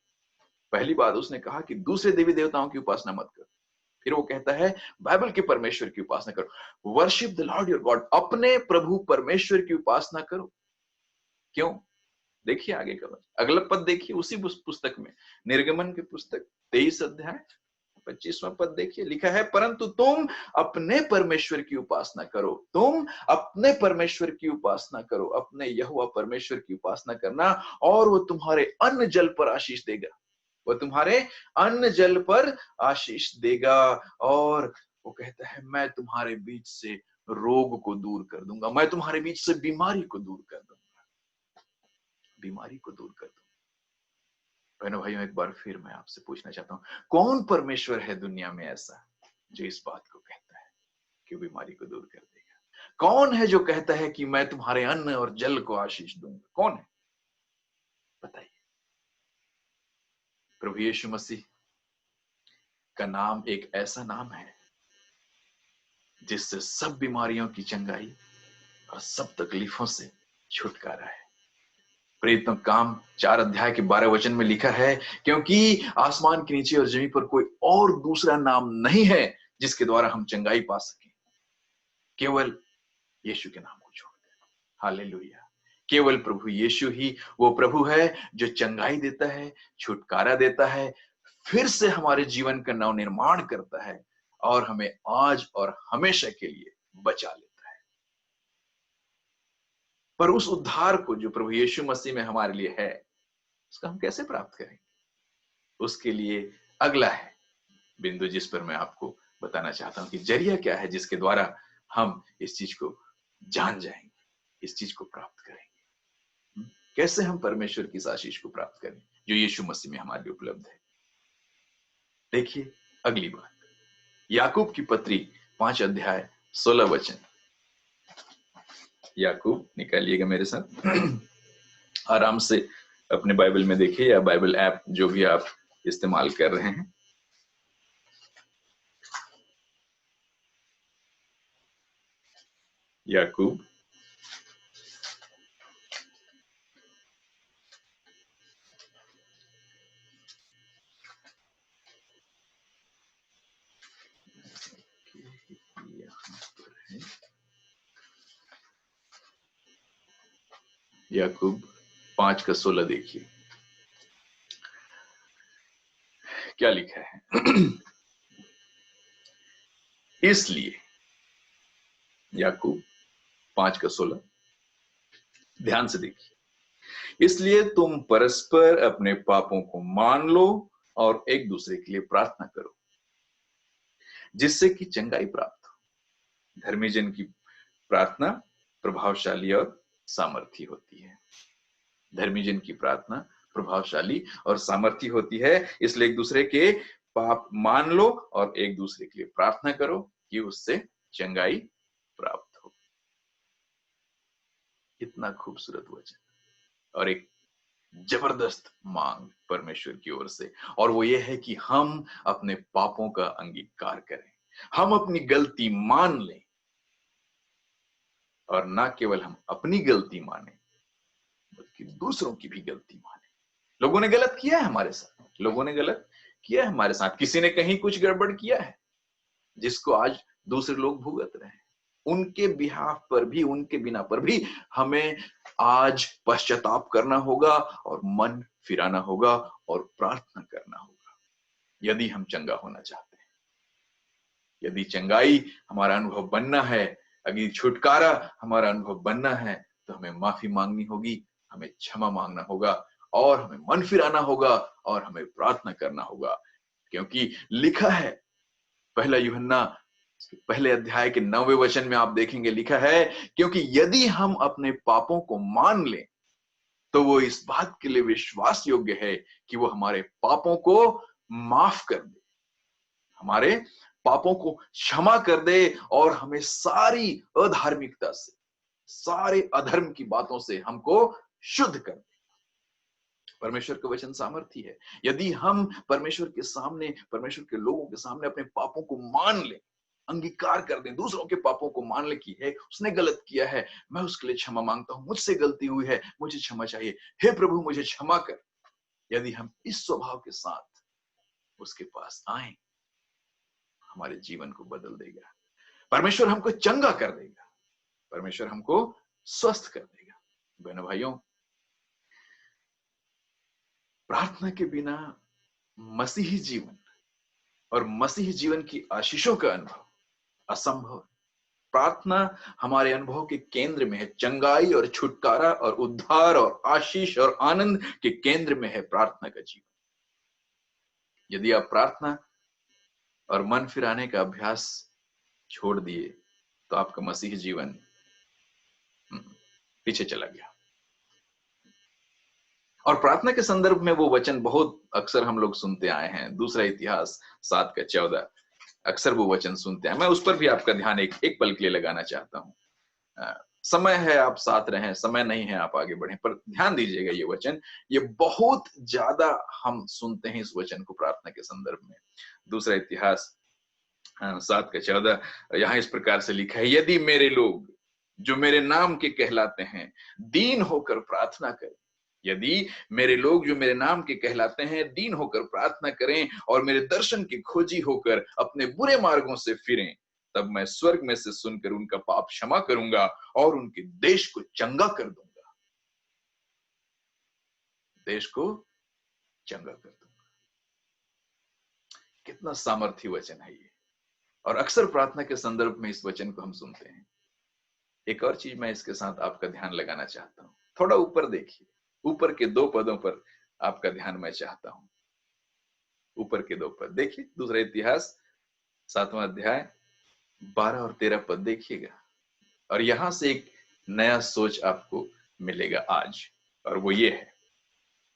पहली बात उसने कहा कि दूसरे देवी देवताओं की उपासना मत करो। फिर वो कहता है बाइबल के परमेश्वर की उपासना करो। Worship the Lord your God, अपने प्रभु परमेश्वर की उपासना करो। क्यों? देखिए आगे का अगला पद देखिए, उसी पुस्तक में, निर्गमन की पुस्तक 23 अध्याय 25वां पद देखिए, लिखा है परंतु तुम अपने परमेश्वर की उपासना करो, तुम अपने परमेश्वर की उपासना करो, अपने यहोवा परमेश्वर की उपासना करना, और वो तुम्हारे अन्न जल पर आशीष देगा, वो तुम्हारे अन्न जल पर आशीष देगा। और वो कहता है मैं तुम्हारे बीच से रोग को दूर कर दूंगा, मैं तुम्हारे बीच से बीमारी को दूर कर दूंगा, बीमारी को दूर कर दूंगा। बहनों भाइयों, एक बार फिर मैं आपसे पूछना चाहता हूं, कौन परमेश्वर है दुनिया में ऐसा जो इस बात को कहता है कि बीमारी को दूर कर देगा? कौन है जो कहता है कि मैं तुम्हारे अन्न और जल को आशीष दूंगा? कौन है? बताइए। प्रभु यीशु मसीह का नाम एक ऐसा नाम है जिससे सब बीमारियों की चंगाई और सब तकलीफों से छुटकारा है। प्रेरितों काम 4 अध्याय के 12 वचन में लिखा है, क्योंकि आसमान के नीचे और जमीन पर कोई और दूसरा नाम नहीं है जिसके द्वारा हम चंगाई पा सकें, केवल यीशु के नाम को छोड़कर। हालेलुया। केवल प्रभु यीशु ही वो प्रभु है जो चंगाई देता है, छुटकारा देता है, फिर से हमारे जीवन का नव निर्माण करता है और हमें आज और हमेशा के लिए बचा लेता है। पर उस उद्धार को जो प्रभु यीशु मसीह में हमारे लिए है, उसका हम कैसे प्राप्त करेंगे? उसके लिए अगला है बिंदु जिस पर मैं आपको बताना चाहता हूं कि जरिया क्या है जिसके द्वारा हम इस चीज को जान जाएंगे, इस चीज को प्राप्त करेंगे। कैसे हम परमेश्वर की इस आशीष को प्राप्त करें जो यीशु मसीह में हमारे लिए उपलब्ध है? देखिए अगली बात, याकूब की पत्री 5 अध्याय 16 वचन। याकूब निकालिएगा मेरे साथ, आराम से अपने बाइबल में देखिए या बाइबल ऐप जो भी आप इस्तेमाल कर रहे हैं। याकूब याकूब 5:16 देखिए क्या लिखा है। इसलिए याकूब 5:16 ध्यान से देखिए, इसलिए तुम परस्पर अपने पापों को मान लो और एक दूसरे के लिए प्रार्थना करो जिससे कि चंगाई प्राप्त हो। धर्मी जन की प्रार्थना प्रभावशाली और सामर्थी होती है। धर्मी जन की प्रार्थना प्रभावशाली और सामर्थी होती है, इसलिए एक दूसरे के पाप मान लो और एक दूसरे के लिए प्रार्थना करो कि उससे चंगाई प्राप्त हो। इतना खूबसूरत वचन और एक जबरदस्त मांग परमेश्वर की ओर से, और वो ये है कि हम अपने पापों का अंगीकार करें, हम अपनी गलती मान लें, और ना केवल हम अपनी गलती माने बल्कि दूसरों की भी गलती माने। लोगों ने गलत किया है हमारे साथ, लोगों ने गलत किया है हमारे साथ, किसी ने कहीं कुछ गड़बड़ किया है जिसको आज दूसरे लोग भुगत रहे हैं। उनके बिहाफ पर भी, उनके बिना पर भी हमें आज पश्चाताप करना होगा और मन फिराना होगा और प्रार्थना करना होगा यदि हम चंगा होना चाहते हैं। यदि चंगाई हमारा अनुभव बनना है, अगर छुटकारा हमारा अनुभव बनना है, तो हमें माफी मांगनी होगी, हमें क्षमा मांगना होगा और हमें मन फिराना होगा और हमें प्रार्थना करना होगा। क्योंकि लिखा है, पहला यूहन्ना पहले अध्याय के 9वें वचन में आप देखेंगे, लिखा है, क्योंकि यदि हम अपने पापों को मान लें तो वो इस बात के लिए विश्वास योग्य है कि वो हमारे पापों को माफ कर दे, हमारे पापों को क्षमा कर दे और हमें सारी अधार्मिकता से, सारे अधर्म की बातों से हमको शुद्ध कर दे। परमेश्वर का वचन सामर्थी है। यदि हम परमेश्वर के सामने, परमेश्वर के लोगों के सामने अपने पापों को मान लें, अंगीकार कर दें, दूसरों के पापों को मान ले कि है उसने गलत किया है, मैं उसके लिए क्षमा मांगता हूं, मुझसे गलती हुई है, मुझे क्षमा चाहिए, हे प्रभु मुझे क्षमा कर। यदि हम इस स्वभाव के साथ उसके पास आए, हमारे जीवन को बदल देगा। परमेश्वर हमको चंगा कर देगा, परमेश्वर हमको स्वस्थ कर देगा। बहनों भाइयों, प्रार्थना के बिना मसीही जीवन और मसीही जीवन की आशीषों का अनुभव असंभव। प्रार्थना हमारे अनुभव के केंद्र में है, चंगाई और छुटकारा और उद्धार और आशीष और आनंद के केंद्र में है प्रार्थना का जीवन। यदि आप प्रार्थना और मन फिराने का अभ्यास छोड़ दिए तो आपका मसीही जीवन पीछे चला गया। और प्रार्थना के संदर्भ में वो वचन बहुत अक्सर हम लोग सुनते आए हैं, दूसरा इतिहास 7:14, अक्सर वो वचन सुनते हैं। मैं उस पर भी आपका ध्यान एक पल के लिए लगाना चाहता हूँ। समय है आप साथ रहें, समय नहीं है आप आगे बढ़ें, पर ध्यान दीजिएगा ये वचन, ये बहुत ज्यादा हम सुनते हैं इस वचन को प्रार्थना के संदर्भ में। दूसरा इतिहास 7:14, यहाँ इस प्रकार से लिखा है, यदि मेरे लोग जो मेरे नाम के कहलाते हैं दीन होकर प्रार्थना करें, यदि मेरे लोग जो मेरे नाम के कहलाते हैं दीन होकर प्रार्थना करें और मेरे दर्शन की खोजी होकर अपने बुरे मार्गों से फिरें, तब मैं स्वर्ग में से सुनकर उनका पाप क्षमा करूंगा और उनके देश को चंगा कर दूंगा। देश को चंगा कर दूंगा। कितना सामर्थी वचन है ये, और अक्सर प्रार्थना के संदर्भ में इस वचन को हम सुनते हैं। एक और चीज मैं इसके साथ आपका ध्यान लगाना चाहता हूं, थोड़ा ऊपर देखिए, ऊपर के 2 पदों पर आपका ध्यान मैं चाहता हूं। ऊपर के 2 पद देखिए, दूसरा इतिहास 7वां अध्याय 12 और 13 पद देखिएगा, और यहां से एक नया सोच आपको मिलेगा आज, और वो ये है,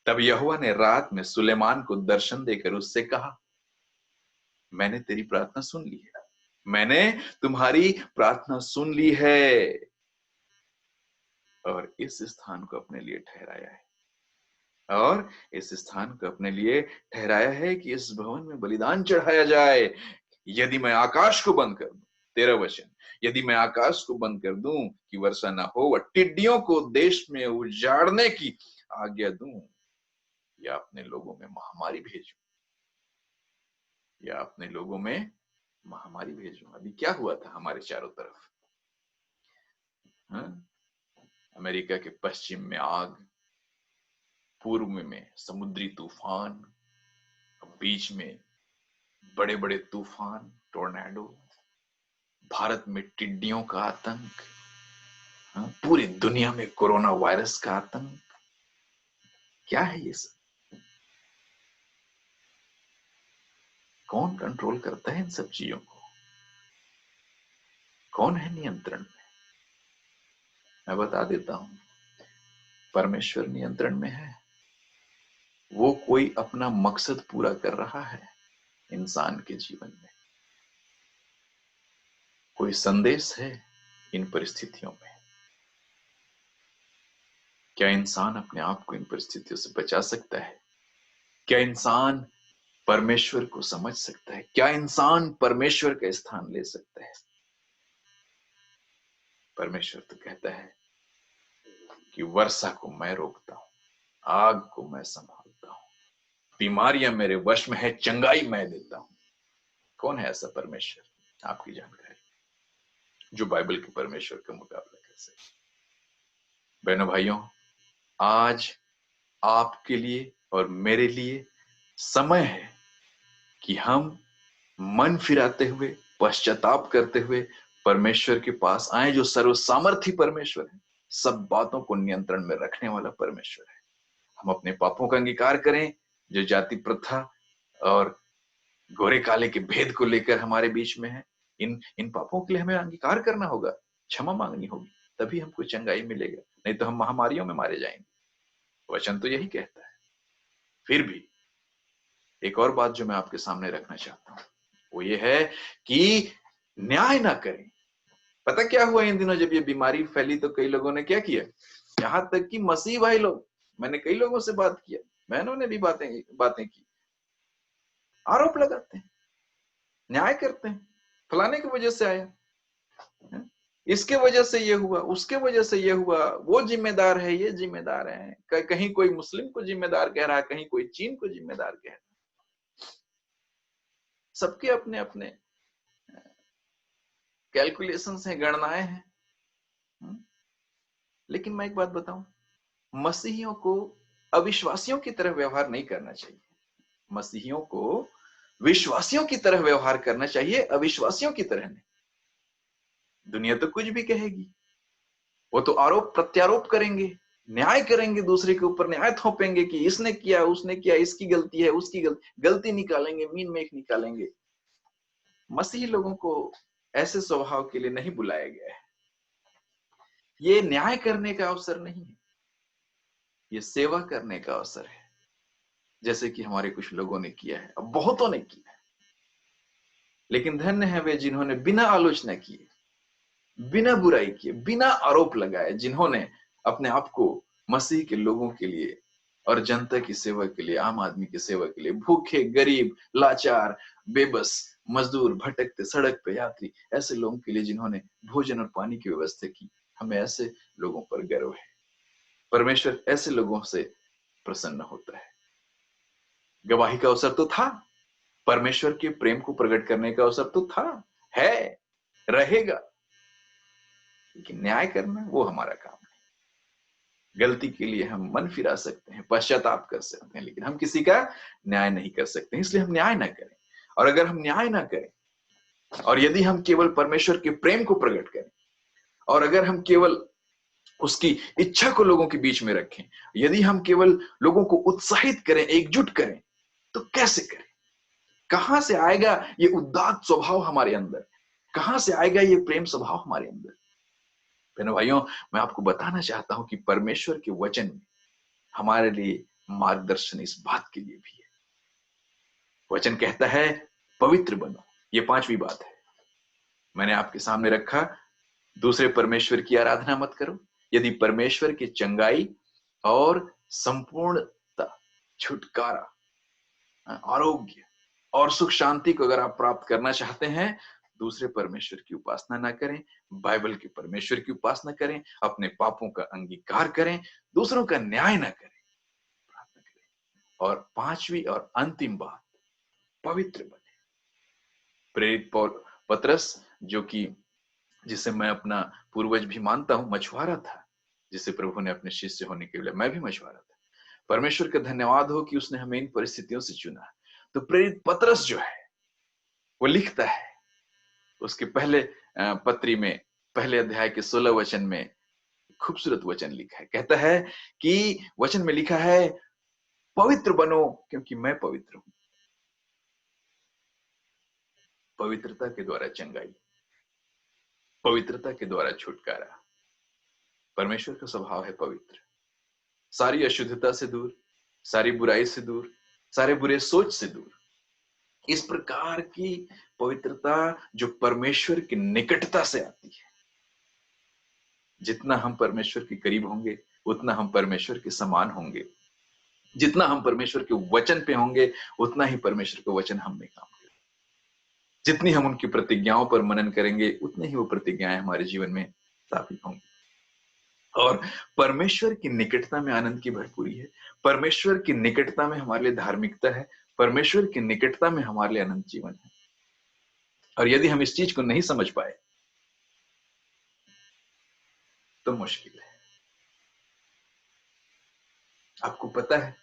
तब यहोवा ने रात में सुलेमान को दर्शन देकर उससे कहा, मैंने तेरी प्रार्थना सुन ली है, मैंने तुम्हारी प्रार्थना सुन ली है और इस स्थान को अपने लिए ठहराया है, और इस स्थान को अपने लिए ठहराया है कि इस भवन में बलिदान चढ़ाया जाए। यदि मैं आकाश को बंद कर दूं, 13 वचन, यदि मैं आकाश को बंद कर दूं कि वर्षा ना हो व टिड्डियों को देश में उजाड़ने की आज्ञा दूं, या अपने लोगों में महामारी भेजूं, या अपने लोगों में महामारी भेजूं। अभी क्या हुआ था हमारे चारों तरफ? हाँ? अमेरिका के पश्चिम में आग, पूर्व में समुद्री तूफान, बीच में बड़े बड़े तूफान, टोर्नेडो, भारत में टिड्डियों का आतंक, हाँ? पूरी दुनिया में कोरोना वायरस का आतंक। क्या है ये सब? कौन कंट्रोल करता है इन सब चीजों को? कौन है नियंत्रण में? मैं बता देता हूं, परमेश्वर नियंत्रण में है। वो कोई अपना मकसद पूरा कर रहा है इंसान के जीवन में। कोई संदेश है इन परिस्थितियों में। क्या इंसान अपने आप को इन परिस्थितियों से बचा सकता है? क्या इंसान परमेश्वर को समझ सकता है? क्या इंसान परमेश्वर का स्थान ले सकता है? परमेश्वर तो कहता है कि वर्षा को मैं रोकता हूं, आग को मैं संभालता हूं, बीमारियां मेरे वश में है, चंगाई मैं देता हूं। कौन है ऐसा परमेश्वर? आपकी जानकारी जो बाइबल के परमेश्वर का मुकाबला कर सके। बहनों भाइयों, आज आपके लिए और मेरे लिए समय है कि हम मन फिराते हुए, पश्चाताप करते हुए परमेश्वर के पास आए, जो सर्वसामर्थी परमेश्वर है, सब बातों को नियंत्रण में रखने वाला परमेश्वर है। हम अपने पापों का अंगीकार करें, जो जाति प्रथा और गोरे काले के भेद को लेकर हमारे बीच में है। इन इन पापों के लिए हमें अंगीकार करना होगा, क्षमा मांगनी होगी, तभी हमको चंगाई मिलेगा, नहीं तो हम महामारियों में मारे जाएंगे। वचन तो यही कहता है। फिर भी एक और बात जो मैं आपके सामने रखना चाहता हूं, वो ये है कि न्याय ना करें। पता क्या हुआ इन दिनों? जब ये बीमारी फैली तो कई लोगों ने क्या किया, यहां तक कि मसीह भाई लोग, मैंने कई लोगों से बात किया, बहनों ने भी बातें बातें की, आरोप लगाते हैं, न्याय करते हैं, फलाने की वजह से आया, इसके वजह से ये हुआ, उसके वजह से ये हुआ, वो जिम्मेदार है, ये जिम्मेदार है। कहीं कोई मुस्लिम को जिम्मेदार कह रहा है, कहीं कोई चीन को जिम्मेदार कह रहा है। सबके अपने अपने कैलकुलेशंस हैं, गणनाएं हैं। लेकिन मैं एक बात बताऊं, मसीहियों को अविश्वासियों की तरह व्यवहार नहीं करना चाहिए। मसीहियों को विश्वासियों की तरह व्यवहार करना चाहिए, अविश्वासियों की तरह नहीं। दुनिया तो कुछ भी कहेगी, वो तो आरोप प्रत्यारोप करेंगे, न्याय करेंगे, दूसरे के ऊपर न्याय थोपेंगे कि इसने किया, उसने किया, इसकी गलती है, उसकी गलती निकालेंगे, मीन मेख निकालेंगे। मसीही लोगों को ऐसे स्वभाव के लिए नहीं बुलाया गया है। ये न्याय करने का अवसर नहीं है, ये सेवा करने का अवसर है, जैसे कि हमारे कुछ लोगों ने किया है, अब बहुतों ने किया है। लेकिन धन्य है वे जिन्होंने बिना आलोचना किए, बिना बुराई किए, बिना आरोप लगाए, जिन्होंने अपने आप को मसीह के लोगों के लिए और जनता की सेवा के लिए, आम आदमी की सेवा के लिए, भूखे, गरीब, लाचार, बेबस, मजदूर, भटकते सड़क पे यात्री, ऐसे लोगों के लिए जिन्होंने भोजन और पानी की व्यवस्था की, हमें ऐसे लोगों पर गर्व है। परमेश्वर ऐसे लोगों से प्रसन्न होता है। गवाही का अवसर तो था, परमेश्वर के प्रेम को प्रकट करने का अवसर तो था, है, रहेगा, लेकिन न्याय करना वो हमारा काम है। गलती के लिए हम मन फिरा सकते हैं, पश्चाताप कर सकते हैं, लेकिन हम किसी का न्याय नहीं कर सकते, इसलिए हम न्याय ना करें। और अगर हम न्याय ना करें, और यदि हम केवल परमेश्वर के प्रेम को प्रकट करें, और अगर हम केवल उसकी इच्छा को लोगों के बीच में रखें, यदि हम केवल लोगों को उत्साहित करें, एकजुट करें, तो कैसे करें? कहां से आएगा ये उदात्त स्वभाव हमारे अंदर? कहां से आएगा ये प्रेम स्वभाव हमारे अंदर? बहनों भाइयों, मैं आपको बताना चाहता हूं कि परमेश्वर के वचन में हमारे लिए मार्गदर्शन इस बात के लिए भी है। वचन कहता है पवित्र बनो, ये 5वीं बात है। मैंने आपके सामने रखा, दूसरे परमेश्वर की आराधना मत करो। यदि परमेश्वर की चंगाई और संपूर्णता, छुटकारा, आरोग्य और सुख शांति को अगर आप प्राप्त करना चाहते हैं, दूसरे परमेश्वर की उपासना ना करें, बाइबल के परमेश्वर की उपासना करें, अपने पापों का अंगीकार करें, दूसरों का न्याय ना करें, प्रार्थना करें। और पांचवी और अंतिम बात, पवित्र बने। प्रेरित पतरस, जो कि जिसे मैं अपना पूर्वज भी मानता हूं, मछुआरा था, जिसे प्रभु ने अपने शिष्य होने के लिए, मैं भी मछुआरा था। परमेश्वर का धन्यवाद हो कि उसने हमें इन परिस्थितियों से चुना। तो प्रेरित पतरस जो है वो लिखता है, उसके पहले पत्री में, पहले अध्याय के 16 वचन में खूबसूरत वचन लिखा है। कहता है कि वचन में लिखा है, पवित्र बनो क्योंकि मैं पवित्र हूं। पवित्रता के द्वारा चंगाई, पवित्रता के द्वारा छुटकारा। परमेश्वर का स्वभाव है पवित्र, सारी अशुद्धता से दूर, सारी बुराई से दूर, सारे बुरे सोच से दूर। इस प्रकार की पवित्रता जो परमेश्वर की निकटता से आती है। जितना हम परमेश्वर के करीब होंगे उतना हम परमेश्वर के समान होंगे। जितना हम परमेश्वर के वचन पे होंगे उतना ही परमेश्वर का वचन हम में काम करेगा। जितनी हम उनकी प्रतिज्ञाओं पर मनन करेंगे उतनी ही वो प्रतिज्ञाएं हमारे जीवन में स्थापित होंगी। और परमेश्वर की निकटता में आनंद की भरपूरी है। परमेश्वर की निकटता में हमारे लिए धार्मिकता है। परमेश्वर की निकटता में हमारे लिए अनंत जीवन है। और यदि हम इस चीज को नहीं समझ पाए तो मुश्किल है। आपको पता है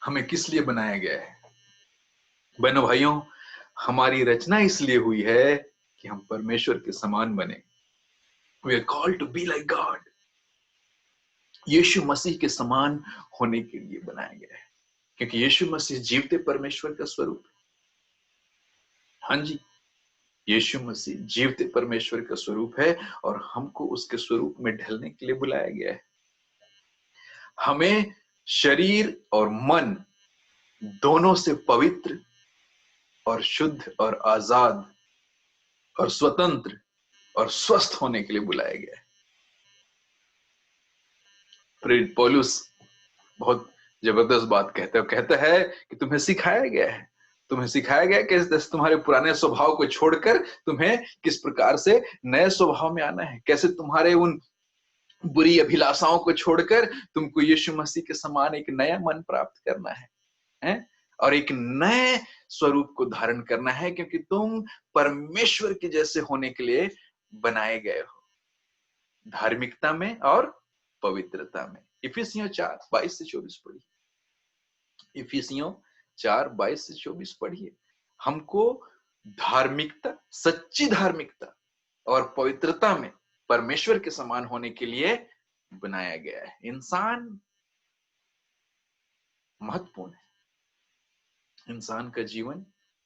हमें किस लिए बनाया गया है? बहनों भाइयों, हमारी रचना इसलिए हुई है कि हम परमेश्वर के समान बने। We are called to be like God. यीशु मसीह के समान होने के लिए बनाया गया है, क्योंकि यीशु मसीह जीवते परमेश्वर का स्वरूप है। हाँ जी, यीशु मसीह जीवते परमेश्वर का स्वरूप है और हमको उसके स्वरूप में ढलने के लिए बुलाया गया है। हमें शरीर और मन दोनों से पवित्र और शुद्ध और आजाद और स्वतंत्र और स्वस्थ होने के लिए बुलाया गया है। प्रेरित पौलुस बहुत जबरदस्त बात कहता है कि तुम्हें सिखाया गया है, तुम्हें सिखाया गया कि तुम्हारे पुराने स्वभाव को छोड़कर तुम्हें किस प्रकार से नए स्वभाव में आना है, कैसे तुम्हारे उन बुरी अभिलाषाओं को छोड़कर तुमको यीशु मसीह के समान एक नया मन प्राप्त करना है? और एक नए स्वरूप को धारण करना है, क्योंकि तुम परमेश्वर के जैसे होने के लिए बनाए गए हो, धार्मिकता में और पवित्रता में। इफिसियों 4:22 से 24 पढ़िए। इफिसियों 4:22 से 24 पढ़िए। हमको धार्मिकता, सच्ची धार्मिकता और पवित्रता में परमेश्वर के समान होने के लिए बनाया गया है। इंसान महत्वपूर्ण है, इंसान का जीवन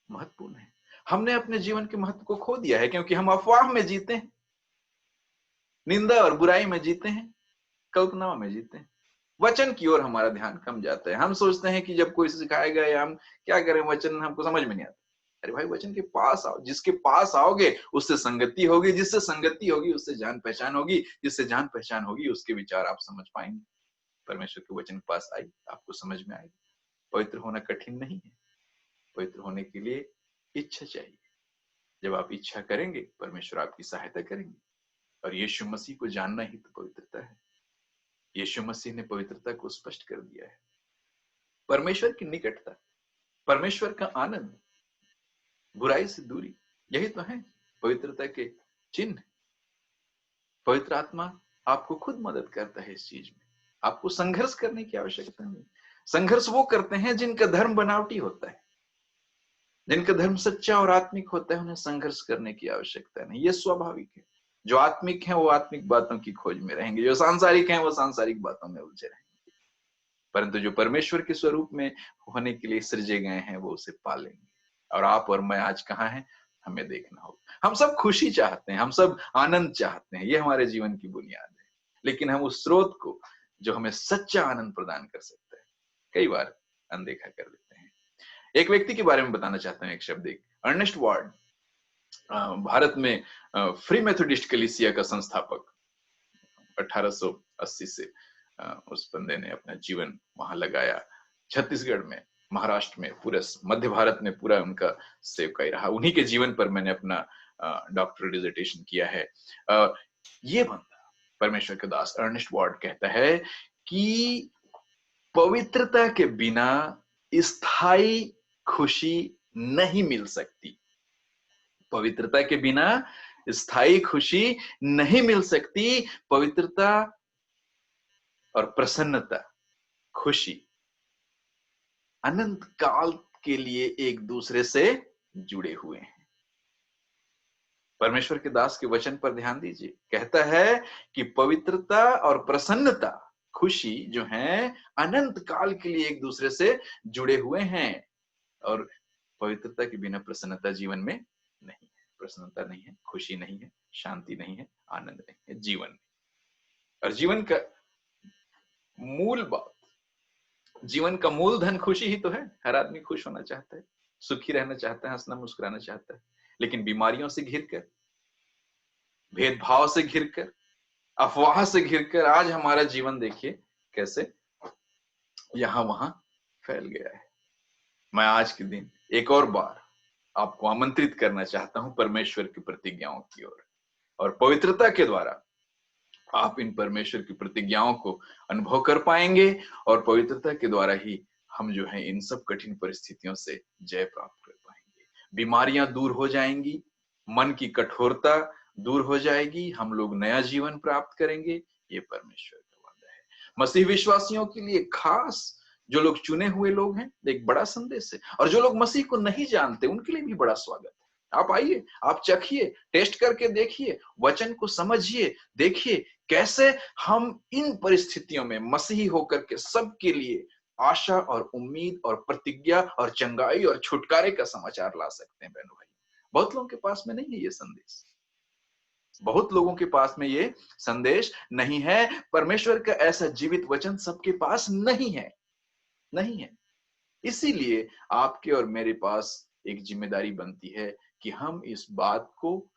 महत्वपूर्ण है। हमने अपने जीवन के महत्व को खो दिया है, क्योंकि हम अफवाह में जीते हैं, निंदा और बुराई में जीते हैं, कल्पनाओं में जीते हैं। वचन की ओर हमारा ध्यान कम जाता है। हम सोचते हैं कि जब कोई सिखाएगा या हम क्या करें, वचन हमको समझ में नहीं आता। अरे भाई, वचन के पास आओ, जिसके पास आओगे उससे संगति होगी, जिससे संगति होगी उससे जान पहचान होगी, जिससे जान पहचान होगी उसके विचार आप समझ पाएंगे। परमेश्वर के वचन के पास आई, आपको समझ में आएगी। पवित्र होना कठिन नहीं है, पवित्र होने के लिए इच्छा चाहिए। जब आप इच्छा करेंगे परमेश्वर आपकी सहायता करेंगे। और यीशु मसीह को जानना ही तो पवित्रता है। यीशु मसीह ने पवित्रता को स्पष्ट कर दिया है। परमेश्वर की निकटता, परमेश्वर का आनंद, बुराई से दूरी, यही तो है पवित्रता के चिन्ह। पवित्र आत्मा आपको खुद मदद करता है इस चीज में। आपको संघर्ष करने की आवश्यकता नहीं। संघर्ष वो करते हैं जिनका धर्म बनावटी होता है, जिनका धर्म सच्चा और आत्मिक होता है, उन्हें संघर्ष करने की आवश्यकता नहीं। ये स्वाभाविक है। जो आत्मिक है वो आत्मिक बातों की खोज में रहेंगे, जो सांसारिक हैं वो सांसारिक बातों में उलझे रहेंगे। परंतु जो परमेश्वर के स्वरूप में होने के लिए सृजे गए हैं वो उसे पालेंगे। और आप और मैं आज कहाँ हैं, हमें देखना होगा। हम सब खुशी चाहते हैं, हम सब आनंद चाहते हैं, ये हमारे जीवन की बुनियाद है। लेकिन हम उस स्रोत को जो हमें सच्चा आनंद प्रदान कर सकता है कई बार अनदेखा कर देते हैं। एक व्यक्ति के बारे में बताना चाहता हूं, एक शब्द, एक अर्नेस्ट वार्ड, भारत में फ्री मेथोडिस्ट कलीसिया का संस्थापक। 1880 से उस बंदे ने अपना जीवन वहां लगाया। छत्तीसगढ़ में महाराष्ट्र में, पूरे मध्य भारत में पूरा उनका सेवकाई रहा। उन्हीं के जीवन पर मैंने अपना डॉक्टरेट डिसर्टेशन किया है। ये बंदा परमेश्वर के दास अर्नेस्ट वार्ड कहता है कि पवित्रता के बिना स्थायी खुशी नहीं मिल सकती। पवित्रता के बिना स्थायी खुशी नहीं मिल सकती। पवित्रता और प्रसन्नता, खुशी अनंत काल के लिए एक दूसरे से जुड़े हुए हैं। परमेश्वर के दास के वचन पर ध्यान दीजिए, कहता है कि पवित्रता और प्रसन्नता, खुशी जो है, अनंत काल के लिए एक दूसरे से जुड़े हुए हैं। और पवित्रता के बिना प्रसन्नता जीवन में नहीं है, प्रसन्नता नहीं है, खुशी नहीं है, शांति नहीं है, आनंद नहीं है जीवन में। और जीवन का मूल बात, जीवन का मूल धन खुशी ही तो है। हर आदमी खुश होना चाहता है, सुखी रहना चाहता है, हंसना मुस्कुराना चाहता है। लेकिन बीमारियों से घिरकर, भेदभाव से घिरकर, अफवाह से घिरकर आज हमारा जीवन देखिए कैसे यहां वहां फैल गया है। मैं आज के दिन एक और बार आपको आमंत्रित करना चाहता हूं परमेश्वर की प्रतिज्ञाओं की ओर, और पवित्रता के द्वारा आप इन परमेश्वर की प्रतिज्ञाओं को अनुभव कर पाएंगे। और पवित्रता के द्वारा ही हम जो है इन सब कठिन परिस्थितियों से जय प्राप्त कर पाएंगे। बीमारियां दूर हो जाएंगी, मन की कठोरता दूर हो जाएगी, हम लोग नया जीवन प्राप्त करेंगे। ये परमेश्वर का वादा है। मसीह विश्वासियों के लिए खास, जो लोग चुने हुए लोग हैं, एक बड़ा संदेश है। और जो लोग मसीह को नहीं जानते उनके लिए भी बड़ा स्वागत है। आप आइए, आप चखिए, टेस्ट करके देखिए, वचन को समझिए, देखिए कैसे हम इन परिस्थितियों में मसीही होकर के सबके लिए आशा और उम्मीद और प्रतिज्ञा और चंगाई और छुटकारे का समाचार ला सकते हैं। बहनों भाई, बहुत लोगों के पास में नहीं है ये संदेश, बहुत लोगों के पास में ये संदेश नहीं है। परमेश्वर का ऐसा जीवित वचन सबके पास नहीं है, नहीं है। इसीलिए आपके और मेरे पास एक जिम्मेदारी बनती है कि हम इस बात को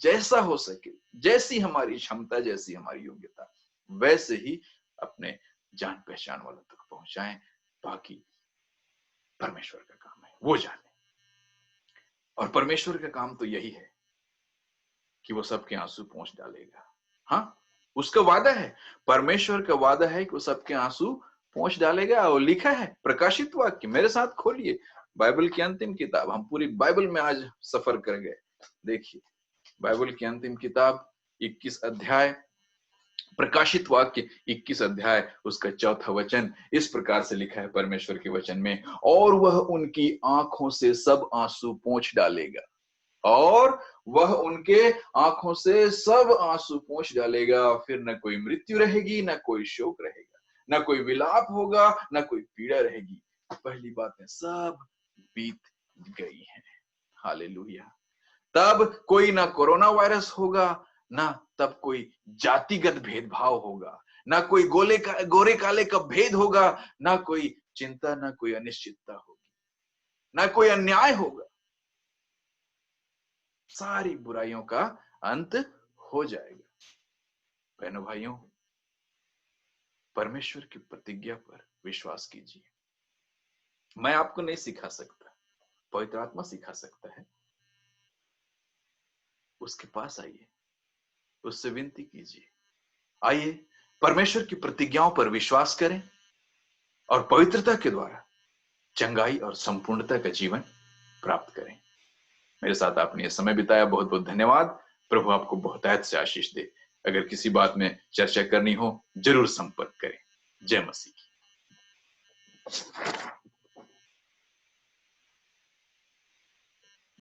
जैसा हो सके, जैसी हमारी क्षमता, जैसी हमारी योग्यता, वैसे ही अपने जान पहचान वालों तक पहुंचाएं। बाकी परमेश्वर का काम है, वो जाने। और परमेश्वर का काम तो यही है कि वो सबके आंसू पोंछ डालेगा। हाँ, उसका वादा है, परमेश्वर का वादा है कि वो सबके आंसू पोंछ डालेगा। और लिखा है प्रकाशित वाक्य, मेरे साथ खोलिए बाइबल की अंतिम किताब। हम पूरी बाइबल में आज सफर कर गए। देखिए बाइबल की अंतिम किताब 21 अध्याय, प्रकाशित वाक्य 21 अध्याय, उसका 4था वचन इस प्रकार से लिखा है परमेश्वर के वचन में, और वह उनकी आंखों से सब आंसू पोंछ डालेगा, और वह उनके आंखों से सब आंसू पोंछ डालेगा। फिर न कोई मृत्यु रहेगी, न कोई शोक रहेगा, न कोई विलाप होगा, न कोई पीड़ा रहेगी। पहली बातें सब बीत गई हैं। हालेलुया। तब कोई ना कोरोना वायरस होगा, ना तब कोई जातिगत भेदभाव होगा, ना कोई गोरे काले का भेद होगा, ना कोई चिंता, ना कोई अनिश्चितता होगी, ना कोई अन्याय होगा। सारी बुराइयों का अंत हो जाएगा। बहनों भाइयों, परमेश्वर की प्रतिज्ञा पर विश्वास कीजिए। मैं आपको नहीं सिखा सकता, पवित्र आत्मा सिखा सकता है। उसके पास आइए, उससे विनती कीजिए। आइए परमेश्वर की प्रतिज्ञाओं पर विश्वास करें और पवित्रता के द्वारा चंगाई और संपूर्णता का जीवन प्राप्त करें। मेरे साथ आपने यह समय बिताया, बहुत बहुत धन्यवाद। प्रभु आपको बहुतायत से आशीष दे। अगर किसी बात में चर्चा करनी हो जरूर संपर्क करें। जय मसीह की।